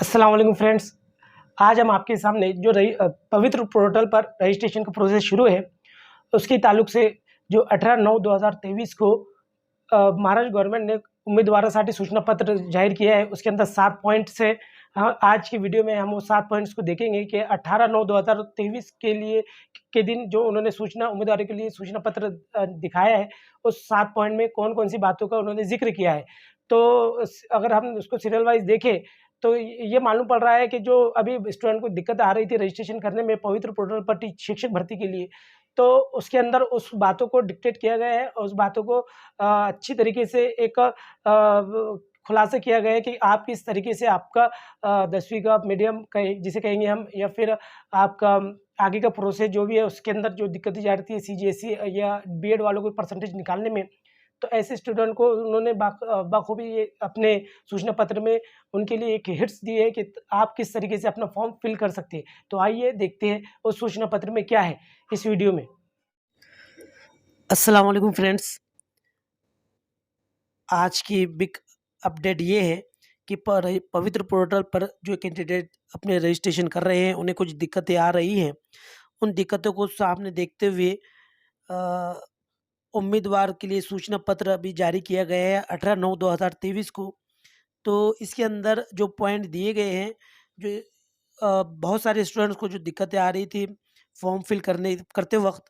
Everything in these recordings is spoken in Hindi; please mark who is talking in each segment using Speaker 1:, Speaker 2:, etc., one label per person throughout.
Speaker 1: अस्सलाम वालेकुम फ्रेंड्स। आज हम आपके सामने जो पवित्र पोर्टल पर रजिस्ट्रेशन का प्रोसेस शुरू है, उसके ताल्लुक से जो 18/9/2023 को महाराष्ट्र गवर्नमेंट ने उम्मीदवारासाठी सूचना पत्र जाहिर किया है। उसके अंदर 7 पॉइंट्स हैं। आज की वीडियो में हम वो 7 पॉइंट्स को देखेंगे कि 18/9/2023 के लिए के दिन जो उन्होंने सूचना उम्मीदवारों के लिए सूचना पत्र दिखाया है, उस 7 पॉइंट में कौन-कौन सी बातों का उन्होंने ज़िक्र किया है। तो अगर हम उसको सीरियल वाइज़ देखें, तो ये मालूम पड़ रहा है कि जो अभी स्टूडेंट को दिक्कत आ रही थी रजिस्ट्रेशन करने में पवित्र पोर्टल पर शिक्षक भर्ती के लिए, तो उसके अंदर उस बातों को डिक्टेट किया गया है और उस बातों को अच्छी तरीके से एक खुलासा किया गया है कि आप किस तरीके से आपका 10वीं का मीडियम कहें जिसे कहेंगे हम, या फिर आपका आगे का प्रोसेस जो भी है उसके अंदर जो दिक्कतें जा रही थी सीजीएसई या बीएड वालों को परसेंटेज निकालने में, तो ऐसे स्टूडेंट को उन्होंने बखूबी ये अपने सूचना पत्र में उनके लिए एक हिंट्स दिए हैं कि आप किस तरीके से अपना फॉर्म फिल कर सकते हैं। तो आइए देखते हैं उस सूचना पत्र में क्या है इस वीडियो में। अस्सलाम वालेकुम फ्रेंड्स। आज की बिग अपडेट ये है कि पवित्र पोर्टल पर जो कैंडिडेट अपने रजिस्ट्रेशन कर रहे हैं उन्हें कुछ दिक्कतें आ रही हैं। उन दिक्कतों को सामने देखते हुए अ, उम्मीदवार के लिए सूचना पत्र अभी जारी किया गया है 18/9/2023 को। तो इसके अंदर जो पॉइंट दिए गए हैं, जो बहुत सारे स्टूडेंट्स को जो दिक्कतें आ रही थी फॉर्म फिल करते वक़्त,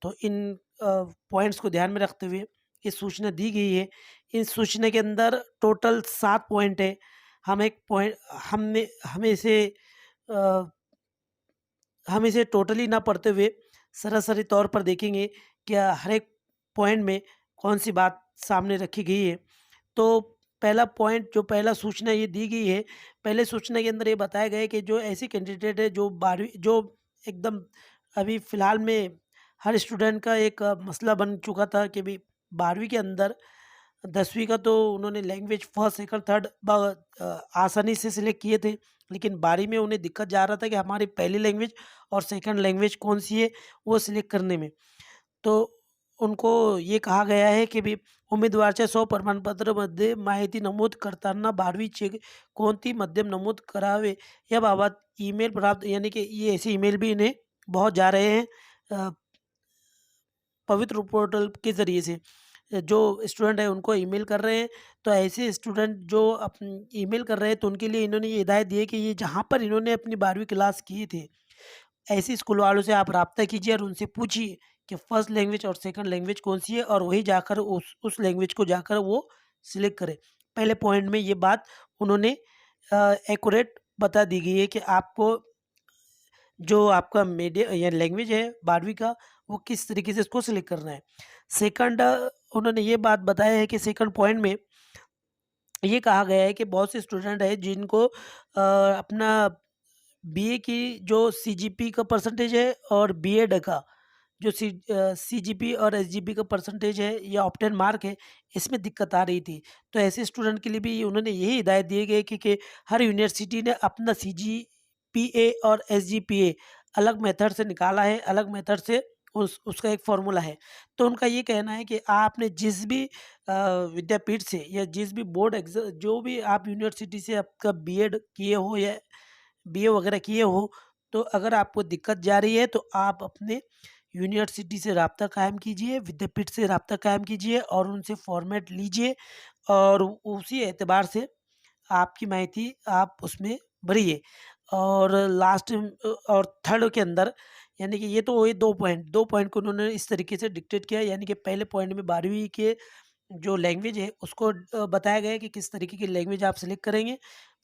Speaker 1: तो इन पॉइंट्स को ध्यान में रखते हुए ये सूचना दी गई है। इस सूचना के अंदर टोटल 7 पॉइंट है। हम एक पॉइंट हमने अ, हम इसे टोटली ना पढ़ते हुए सरसरी तौर पर देखेंगे कि हर एक पॉइंट में कौन-सी बात सामने रखी गई है। तो पहला पॉइंट जो पहला सूचना ये दी गई है, पहले सूचना के अंदर ये बताया गया है कि जो ऐसी कैंडिडेट है जो 12वीं जो एकदम अभी फ़िलहाल में हर स्टूडेंट का एक मसला बन चुका था कि भई 12वीं के अंदर 10वीं का तो उन्होंने लैंग्वेज फर्स्ट, सेकंड, थर्ड आसानी से सिलेक्ट किए थे। लेकिन 12वीं में उन्हें दिक्कत जा रहा था कि हमारी पहली लैंग्वेज और सेकंड लैंग्वेज कौन-सी है, वो सिलेक्ट करने में। तो उनको ये कहा गया आहे की बी उमेदवाराच्या प्रमाणपत्रामध्ये माहिती नमूद करताना 12वीचे कोणती माध्यम नमूद करावे याबाबत ईमेल प्राप्त, यानी कि ये ऐसे ईमेल भी इन्हें बहुत जा रहे हैं पवित्र पोर्टल के ज़रिए से। जो स्टूडेंट है उनको ईमेल कर रहे हैं, तो ऐसे स्टूडेंट जो ईमेल कर रहे हैं तो उनके लिए इन्होंने ये हिदायत दी है कि ये जहाँ पर इन्होंने अपनी 12वीं क्लास की थी, ऐसे स्कूल वालों से आप राब्ता कीजिए और उनसे पूछिए कि फर्स्ट लैंग्वेज और सेकंड लैंग्वेज कौन-सी है और वहीं जाकर उस लैंग्वेज को जाकर वो सिलेक्ट करें। पहले पॉइंट में ये बात उन्होंने एक्यूरेट बता दी गई है कि आपको जो आपका मीडिया या लैंग्वेज है 12वीं का, वो किस तरीके से इसको सिलेक्ट करना है। सेकंड उन्होंने ये बात बताया है कि सेकंड पॉइंट में ये कहा गया है कि बहुत से स्टूडेंट हैं जिनको अपना बीए की जो सीजीपी का परसेंटेज है और बीएड का जो सीजीपी और एसजीपी का परसेंटेज है या ऑप्टेन मार्क है, इसमें दिक्कत आ रही थी। तो ऐसे स्टूडेंट के लिए भी उन्होंने यही हिदायत दी गई कि हर यूनिवर्सिटी ने अपना सीजीपीए और एसजीपीए अलग मेथड से निकाला है, अलग मेथड से उसका एक फ़ॉर्मूला है। तो उनका ये कहना है कि आपने जिस भी विद्यापीठ से या जिस भी बोर्ड जो भी आप यूनिवर्सिटी से आपका बीएड किए हो या बीए वगैरह किए हो, तो अगर आपको दिक्कत जा रही है तो आप अपने यूनिवर्सिटी से राब्ता कायम कीजिए, विद्यापीठ से राब्ता कायम कीजिए और उनसे फ़ॉर्मेट लीजिए और उसी एतबार से आपकी माहिती आप उसमें भरिए। और लास्ट और थर्ड के अंदर, यानी कि ये तो हुए 2 पॉइंट को उन्होंने इस तरीके से डिक्टेट किया, यानी कि पहले पॉइंट में 12वीं के जो लैंग्वेज है उसको बताया गया है कि किस तरीके की लैंग्वेज आप सेलेक्ट करेंगे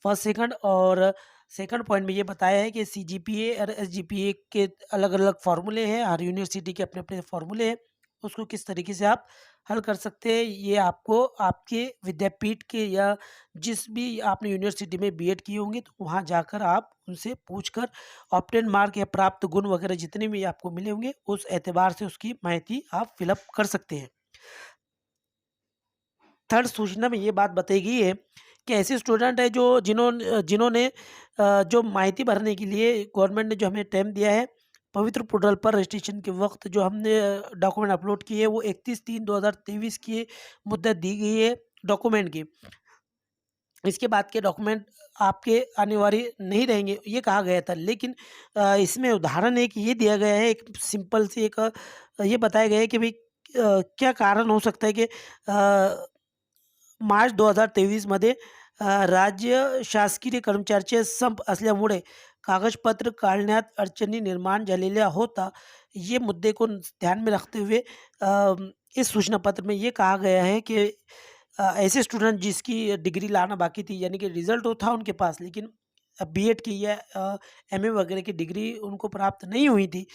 Speaker 1: फर्स्ट, सेकंड। और सेकंड पॉइंट में ये बताया है कि सीजीपीए और एसजीपीए के अलग-अलग फ़ॉर्मूले हैं, हर यूनिवर्सिटी के अपने-अपने फ़ॉर्मूले हैं, उसको किस तरीके से आप हल कर सकते हैं, ये आपको आपके विद्यापीठ के या जिस भी आपने यूनिवर्सिटी में बीएड किए होंगे तो वहाँ जाकर आप उनसे पूछकर ऑब्टेन मार्क या प्राप्त गुण वगैरह जितने भी आपको मिले होंगे, उस एतबार से उसकी माहिती आप फिल अप कर सकते हैं। थर्ड सूचना में ये बात बताई गई है कि ऐसे स्टूडेंट हैं जो जिन्होंने जो माहिती भरने के लिए गवर्नमेंट ने जो हमें टाइम दिया है, पवित्र पोर्टल पर रजिस्ट्रेशन के वक्त जो हमने डॉक्यूमेंट अपलोड किए वो 31/3/2023 की मुद्दत दी गई है डॉक्यूमेंट की। इसके बाद के डॉक्यूमेंट आपके अनिवार्य नहीं रहेंगे, ये कहा गया था। लेकिन इसमें उदाहरण एक ये दिया गया है, एक सिंपल सी एक ये बताया गया है कि भई क्या कारण हो सकता है कि मार्च 2023 मध्ये राज्य शासकीय कर्मचाऱ्याचे संप असल्यामुळे कागजपत्र काढण्यात अडचणी निर्माण झालेल्या होता। ये मुद्दे को ध्यान में रखते हुए इस सूचना पत्र में ये कहा गया है कि ऐसे स्टूडेंट जिसकी डिग्री लाना बाकी थी, यानी कि रिज़ल्ट तो था उनके पास, लेकिन बीएड की या एमए वगैरह की डिग्री उनको प्राप्त नहीं हुई थी।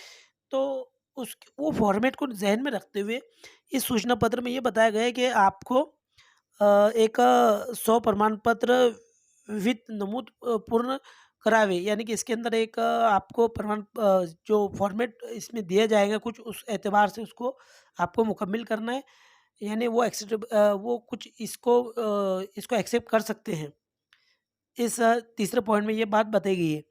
Speaker 1: तो उस वो फॉर्मेट को ज़हन में रखते हुए इस सूचना पत्र में ये बताया गया है कि आपको एक 100 प्रमाण पत्र विथ नमूद पूर्ण करावे, यानी कि इसके अंदर एक आपको जो फॉर्मेट इसमें दिया जाएगा कुछ उस एतबार से उसको आपको मुकम्मिल करना है। यानी वो कुछ इसको एक्सेप्ट कर सकते हैं। इस तीसरे पॉइंट में ये बात बताई गई है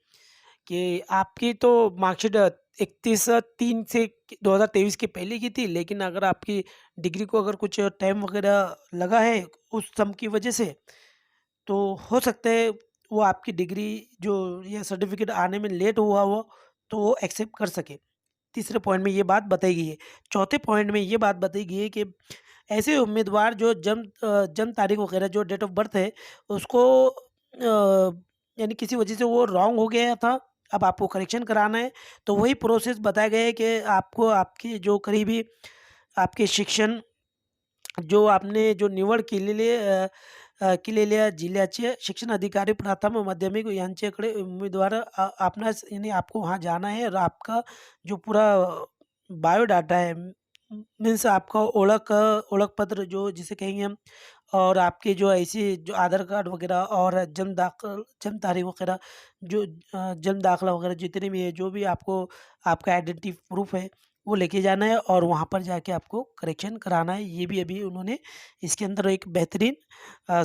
Speaker 1: कि आपकी तो मार्कशीट 31/3 से 2023 के पहले की थी, लेकिन अगर आपकी डिग्री को अगर कुछ टाइम वगैरह लगा है उस सम की वजह से, तो हो सकता है वो आपकी डिग्री जो या सर्टिफिकेट आने में लेट हुआ हो, तो वो एक्सेप्ट कर सके। तीसरे पॉइंट में ये बात बताई गई है। चौथे पॉइंट में ये बात बताई गई है कि ऐसे उम्मीदवार जो जन्म तारीख वगैरह जो डेट ऑफ बर्थ है उसको यानी किसी वजह से वो रॉन्ग हो गया था, अब आपको करेक्शन कराना है, तो वही प्रोसेस बताया गया है कि आपको आपकी जो करीबी आपके शिक्षण जो आपने जो निवड केलेल्या जिल्ह्याचे शिक्षण अधिकारी प्राथमिक व माध्यमिक यांच्याकडे उम्मीदवार आपणास यानी आपको वहाँ जाना है और आपका जो पूरा बायोडाटा है, मीन्स आपका ओळख पत्र जो जिसे कहेंगे हम, और आपके जो ऐसी जो आधार कार्ड वगैरह और जन्म तारीख वगैरह जो जन्म दाखिला वगैरह जितने भी है, जो भी आपको आपका आइडेंटिटी प्रूफ है वो लेके जाना है और वहाँ पर जाके आपको करेक्शन कराना है। ये भी अभी उन्होंने इसके अंदर एक बेहतरीन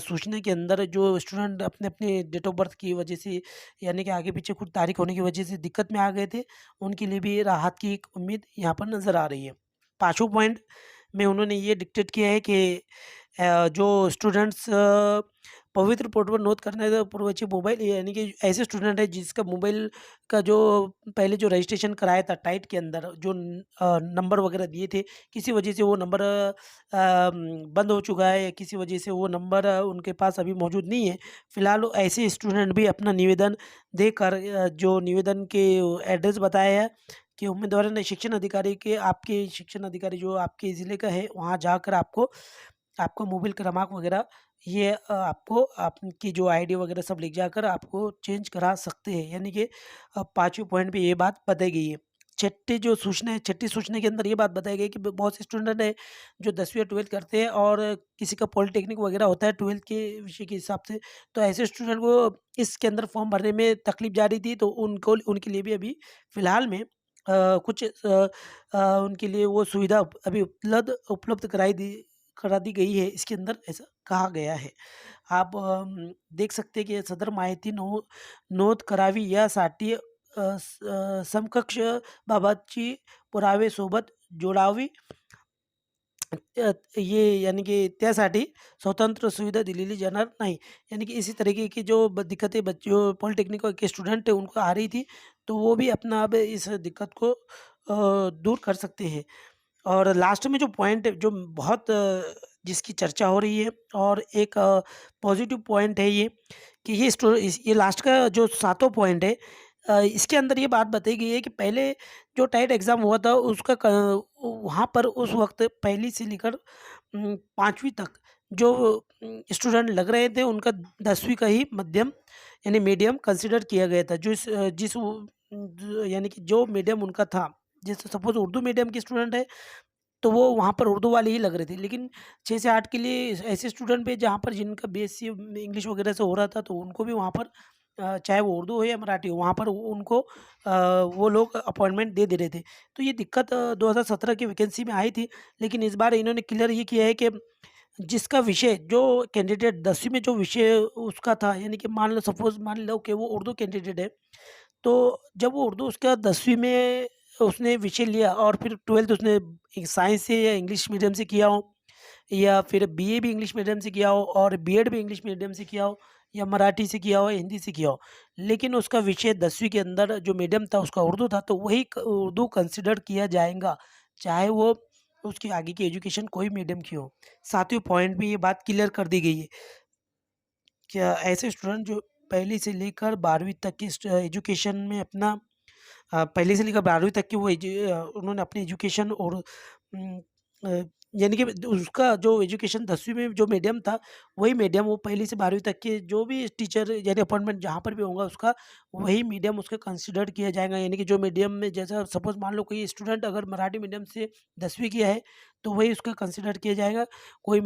Speaker 1: सूचना के अंदर जो स्टूडेंट अपने डेट ऑफ बर्थ की वजह से, यानी कि आगे पीछे कुछ तारीख होने की वजह से दिक्कत में आ गए थे, उनके लिए भी राहत की एक उम्मीद यहाँ पर नज़र आ रही है। पाँचों पॉइंट में उन्होंने ये डिक्टेट किया है कि जो स्टूडेंट्स पवित्र पोर्टल नोंद करने पूर्वची मोबाइल, यानी कि ऐसे स्टूडेंट है जिसका मोबाइल का जो पहले जो रजिस्ट्रेशन कराया था टाइट के अंदर जो नंबर वगैरह दिए थे, किसी वजह से वो नंबर बंद हो चुका है या किसी वजह से वो नंबर उनके पास अभी मौजूद नहीं है। फिलहाल ऐसे स्टूडेंट भी अपना निवेदन देकर जो निवेदन के एड्रेस बताया है कि उम्मीदवार ने शिक्षण अधिकारी के आपके शिक्षण अधिकारी जो आपके ज़िले का है वहाँ जाकर आपको आपका मोबाइल क्रमांक वगैरह ये आपको आपकी जो आईडी वगैरह सब लिख जाकर आपको चेंज करा सकते हैं, यानी कि पाँचवें पॉइंट पे ये बात बताई गई है। छठी सूचना के अंदर ये बात बताई गई कि बहुत से स्टूडेंट है जो 10वीं या 12th करते हैं और किसी का पॉलिटेक्निक वगैरह होता है 12th के विषय के हिसाब से, तो ऐसे स्टूडेंट को इसके अंदर फॉर्म भरने में तकलीफ जा रही थी, तो उनको उनके लिए भी अभी फ़िलहाल में उनके लिए वो सुविधा अभी उपलब्ध करा दी गई है, इसके अंदर ऐसा कहा गया है। आप देख सकते हैं कि सदर माहिती नोंद करावी यासाठी समकक्ष बाबतची पुरावे सोबत जोडावी. ये यानी कि त्यासाठी स्वतंत्र सुविधा दिलेली जाणार नहीं। यानी कि इसी तरीके की जो दिक्कतें बच्चों पॉलिटेक्निक के स्टूडेंट है उनको आ रही थी, तो वो भी अपना अब इस दिक्कत को दूर कर सकते हैं। और लास्ट में जो पॉइंट है जो बहुत जिसकी चर्चा हो रही है और एक पॉजिटिव पॉइंट है ये कि ये लास्ट का जो सातों पॉइंट है, इसके अंदर ये बात बताई गई है कि पहले जो टाइट एग्ज़ाम हुआ था उसका वहाँ पर उस वक्त पहली से लेकर 5वीं तक जो स्टूडेंट लग रहे थे उनका 10वीं का ही मध्यम यानी मीडियम कंसिडर किया गया था। यानी कि जो मीडियम उनका था, जैसे सपोज़ उर्दू मीडियम के स्टूडेंट है, तो वो वहाँ पर उर्दू वाले ही लग रहे थे। लेकिन 6 से 8 के लिए ऐसे स्टूडेंट भी जहाँ पर जिनका बीएससी इंग्लिश वगैरह से हो रहा था, तो उनको भी वहाँ पर चाहे वो उर्दू हो या मराठी हो, वहाँ पर उनको वो लोग अपॉइंटमेंट दे रहे थे। तो ये दिक्कत 2017 की वैकेंसी में आई थी, लेकिन इस बार इन्होंने क्लियर ये किया है कि जिसका विषय जो कैंडिडेट 10वीं में जो विषय उसका था, यानी कि मान लो कि वो उर्दू कैंडिडेट है, तो जब वो उर्दू उसका 10वीं में उसने विषय लिया और फिर 12th उसने एक साइंस से या इंग्लिश मीडियम से किया हो या फिर बीए भी इंग्लिश मीडियम से किया हो और बीएड भी इंग्लिश मीडियम से किया हो या मराठी से किया हो, हिंदी से किया हो, लेकिन उसका विषय 10वीं के अंदर जो मीडियम था उसका उर्दू था, तो वही उर्दू कंसिडर किया जाएगा, चाहे वो उसकी आगे की एजुकेशन कोई मीडियम की हो। सातवें पॉइंट में ये बात क्लियर कर दी गई है, क्या ऐसे स्टूडेंट जो पहली से लेकर 12वीं तक की एजुकेशन में अपना पहली से लेकर 12वीं तक की उन्होंने अपनी एजुकेशन और अ, यानी कि उसका जो एजुकेशन 10वीं में जो मीडियम था, वही मीडियम वो पहली से 12वीं तक के जो भी टीचर यानी अपॉइंटमेंट जहाँ पर भी होगा उसका, वही मीडियम उसका कंसीडर किया जाएगा। यानी कि जो मीडियम में जैसा सपोज़ मान लो कोई स्टूडेंट अगर मराठी मीडियम से 10वीं किया है, तो वही उसका कंसीडर किया जाएगा। कोई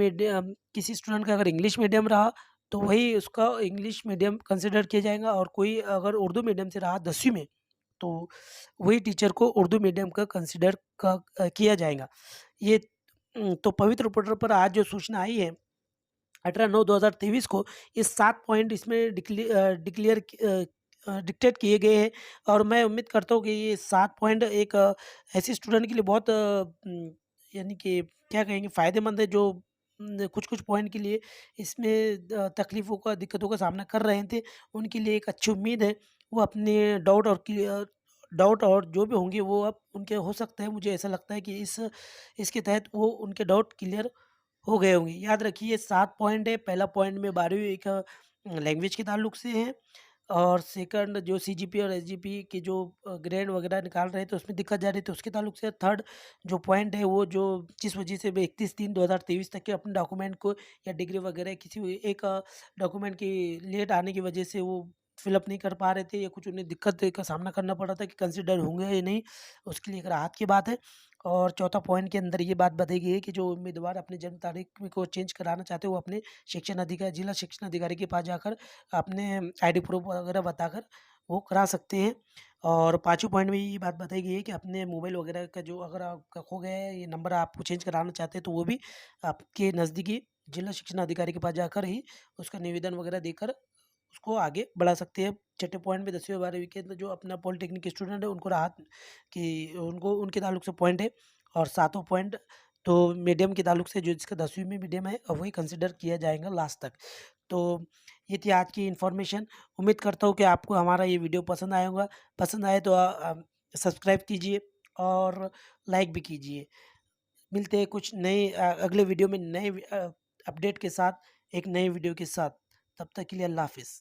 Speaker 1: किसी स्टूडेंट का अगर इंग्लिश मीडियम रहा, तो वही उसका इंग्लिश मीडियम कंसीडर किया जाएगा, और कोई अगर उर्दू मीडियम से रहा 10वीं में, तो वही टीचर को उर्दू मीडियम का कंसीडर किया जाएगा। ये तो पवित्र पोर्टल पर आज जो सूचना आई है 18/9/2023 को, ये 7 पॉइंट इसमें डिक्टेट किए गए हैं, और मैं उम्मीद करता हूँ कि ये 7 पॉइंट एक ऐसे स्टूडेंट के लिए बहुत यानी कि क्या कहेंगे फ़ायदेमंद है, जो कुछ-कुछ पॉइंट के लिए इसमें तकलीफ़ों का दिक्कतों का सामना कर रहे थे, उनके लिए एक अच्छी उम्मीद है। वो अपने डाउट और जो भी होंगे वो अब उनके हो सकते हैं, मुझे ऐसा लगता है कि इसके तहत वो उनके डाउट क्लियर हो गए होंगे। याद रखिए 7 पॉइंट है, पहला पॉइंट में 12वीं एक लैंग्वेज के ताल्लुक से है, और सेकंड जो सीजीपी और एसजीपी के जो ग्रेड वगैरह निकाल रहे थे उसमें दिक्कत जा रही थी उसके ताल्लुक से। थर्ड जो पॉइंट है वो जो जिस वजह से वे 31/3/2023 तक के अपने डॉक्यूमेंट को या डिग्री वगैरह किसी भी एक डॉक्यूमेंट की लेट आने की वजह से वो फिलअप नहीं कर पा रहे थे, या कुछ उन्हें दिक्कत का सामना करना पड़ रहा था कि कंसिडर होंगे या नहीं, उसके लिए एक राहत की बात है। और चौथा पॉइंट के अंदर ये बात बताई गई है कि जो उम्मीदवार अपनी जन्म तारीख को चेंज कराना चाहते हैं, वो अपने जिला शिक्षण अधिकारी के पास जाकर अपने आईडी प्रूफ वगैरह बताकर वो करा सकते हैं। और पाँचवें पॉइंट में ये बात बताई गई है कि अपने मोबाइल वगैरह का जो अगर आपका खो गया है, ये नंबर आपको चेंज कराना चाहते हैं, तो वो भी आपके नज़दीकी जिला शिक्षण अधिकारी के पास जाकर ही उसका निवेदन वगैरह देकर उसको आगे बढ़ा सकते हैं। छठे पॉइंट में 10वीं और 12वीं के अंदर जो अपना पॉलिटेक्निक स्टूडेंट है उनको राहत कि उनको उनके ताल्लुक से पॉइंट है। और सातवां पॉइंट तो मीडियम के ताल्लुक से जो जिसका 10वीं में मीडियम है, वही कंसिडर किया जाएगा लास्ट तक। तो ये थी आज की इन्फॉर्मेशन। उम्मीद करता हूँ कि आपको हमारा ये वीडियो पसंद आया होगा। पसंद आए तो सब्सक्राइब कीजिए और लाइक भी कीजिए। मिलते हैं कुछ नए अगले वीडियो में नए अपडेट के साथ, एक नए वीडियो के साथ। तब तक के लिए अल्लाह हाफ़िज़।